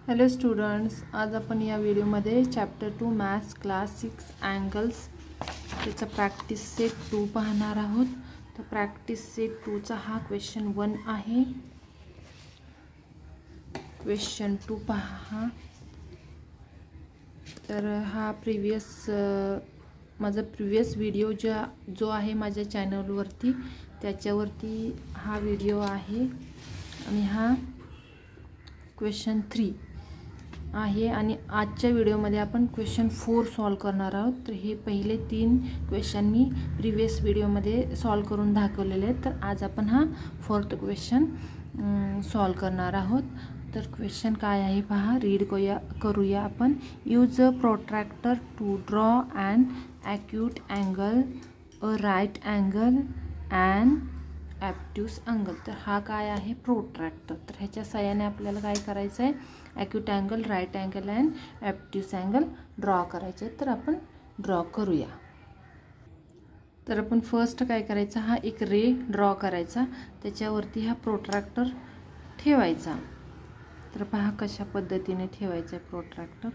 Hello students, आज आपण या व्हिडिओमध्ये चॅप्टर 2 मॅथ्स क्लास 6 अँगल्स त्याचा प्रॅक्टिस सेट 2 पाहणार आहोत। तर प्रॅक्टिस सेट 2 चा हा क्वेश्चन 1 आहे। क्वेश्चन 2 पहा। तर हा माझा प्रीवियस व्हिडिओ जो आहे माझ्या चॅनलवरती त्याच्यावरती हा व्हिडिओ आहे आणि हा क्वेश्चन 3 आहे आणि आजच्या व्हिडिओमध्ये आपण क्वेश्चन 4 सॉल्व करणार आहोत। तर हे पहिले 3 क्वेश्चन मी प्रीवियस व्हिडिओमध्ये सॉल्व करून दाखवलेले आहेत। तर आज आपण हा 4th क्वेश्चन सॉल्व करणार आहोत। तर क्वेश्चन काय आहे पहा, रीड करूया आपण। Use a protractor to draw an acute angle, a right angle and obtuse angle. तर हा काय आहे, प्रोट्रॅक्टर। तर ह्याच्या सहाय्याने आपल्याला काय करायचं आहे, acute angle, right angle and obtuse angle draw करायचे। तर आपण ड्रॉ करूया। तर आपण फर्स्ट काय करायचं, हा एक रे ड्रॉ करायचा, त्याच्यावरती हा प्रोट्रॅक्टर ठेवायचा। तर पहा कशा पद्धतीने ठेवायचं आहे प्रोट्रॅक्टर।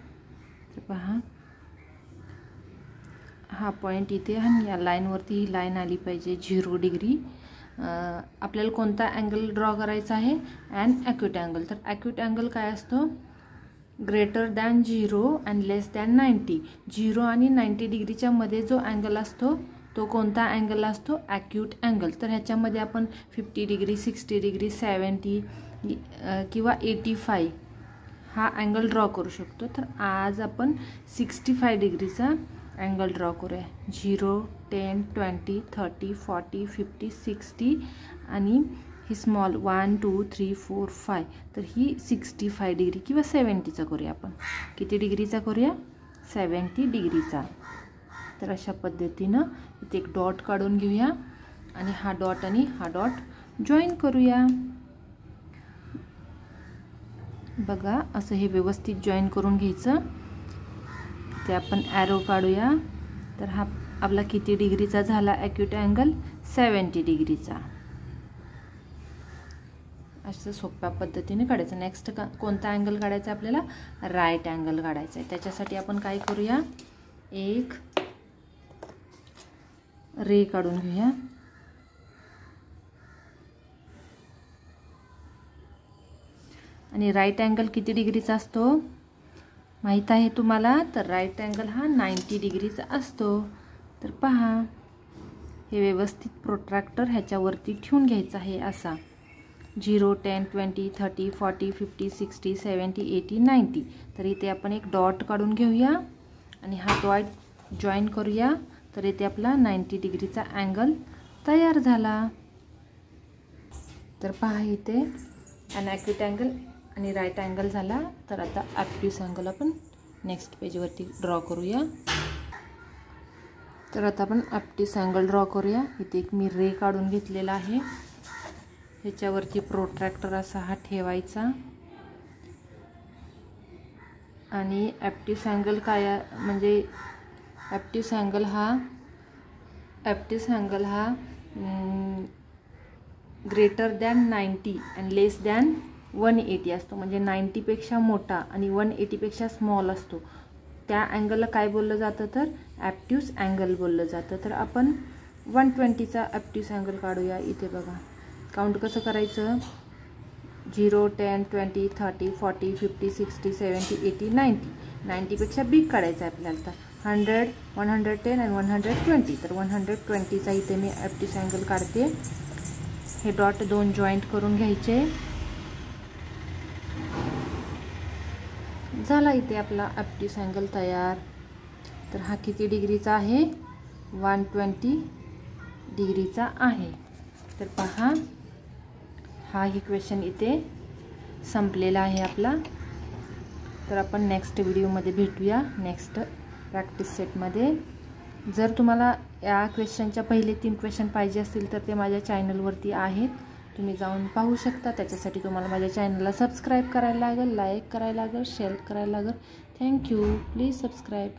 तर पहा हा पॉइंट इथे आणि या लाईनवरती ही लाईन आली पाहिजे 0 डिग्री। आपल्याला कोणता अँगल ड्रॉ करायचा आहे, अँड ॲक्यूट अँगल। तर ॲक्यूट अँगल काय असतो, greater than 0 and less than 90। 0 आणि 90 डिग्रीच्या मध्ये जो अँगल असतो तो कोणता अँगल असतो, ॲक्यूट अँगल। तर ह्याच्यामध्ये आपण 50 डिग्री, 60 डिग्री, 70 किंवा 85 हा अँगल ड्रॉ करू शकतो। तर आज आपण 65 डिग्रीचा अँगल ड्रॉ करूया। 0, 10, 20, 30, 40, 50, 60 आणि ही स्मॉल 1, 2, 3, 4, 5। तर ही 65 डिग्री किंवा 70चा करूया आपण। किती डिग्रीचा करूया, 70 डिग्रीचा। तर अशा पद्धतीनं इथे एक डॉट काढून घेऊया आणि हा डॉट आणि हा डॉट जॉईन करूया। बघा असं हे व्यवस्थित जॉईन करून घ्यायचं। ते आपण ॲरो काढूया। तर हा आपला किती डिग्रीचा झाला ॲक्यूट अँगल, 70 डिग्रीचा। असं सोप्या पद्धतीने काढायचं। नेक्स्ट कोणता अँगल काढायचा आपल्याला, राईट अँगल काढायचा आहे। त्याच्यासाठी आपण काय करूया, एक रे काढून घेऊया आणि राईट अँगल किती डिग्रीचा असतो माहीत आहे तुम्हाला। तर राईट अँगल हा 90 डिग्रीचा असतो। तर पहा हे व्यवस्थित प्रोट्रॅक्टर ह्याच्यावरती ठेवून घ्यायचं आहे असा। 0, 10, 20, 30, 40, 50, 60, 70, 80, 90। तर इथे आपण एक डॉट काढून घेऊया आणि हा डॉट जॉईन करूया। तर इथे आपला 90 डिग्रीचा अँगल तयार झाला। तर पहा इथे ॲक्यूट अँगल आणि राईट अँगल झाला। तर आता ॲब्ट्यूस अँगल आपण नेक्स्ट पेजवरती ड्रॉ करूया। तर आता आपण ॲब्ट्यूस अँगल ड्रॉ करूया। इथे एक मी रे काढून घेतलेला आहे, ह्याच्यावरती प्रोट्रॅक्टर असा हा ठेवायचा आणि ॲब्ट्यूस अँगल काय म्हणजे ॲब्ट्यूस अँगल हा greater than 90 and less than 180 असतो। म्हणजे 90 पेक्षा मोठा आणि 180 पेक्षा स्मॉल असतो। त्या अँगलला काय बोललं जातं, तर ॲब्ट्यूस अँगल बोललं जातं। तर आपण 120चा ॲब्ट्यूस अँगल काढूया। इथे बघा काउंट कसं करायचं, 0, 10, 20, 30, 40, 50, 60, 70, 80, 90। 90 पेक्षा बिग काढायचं आहे आपल्याला। तर 100, 110 आणि 120। तर 120चा इथे मी ॲब्ट्यूस अँगल काढते। हे डॉट 2 जॉईंट करून घ्यायचे। झाला इथे आपला ॲब्ट्यूस अँगल तयार। तर हा किती डिग्रीचा आहे, 120 डिग्रीचा आहे। तर पहा हा ही क्वेश्चन इथे संपलेला आहे आपला। तर आपण नेक्स्ट व्हिडिओमध्ये भेटूया, नेक्स्ट प्रॅक्टिस सेटमध्ये। जर तुम्हाला या क्वेश्चनच्या पहिले 3 क्वेश्चन पाहिजे असतील तर ते माझ्या चॅनलवरती आहेत, तुम्ही जाऊन पाहू शकता। त्याच्यासाठी तुम्हाला माझ्या चॅनलला सबस्क्राईब करायला लागेल, लाईक करायला लागेल, शेअर करायला लागेल। Thank you, please subscribe.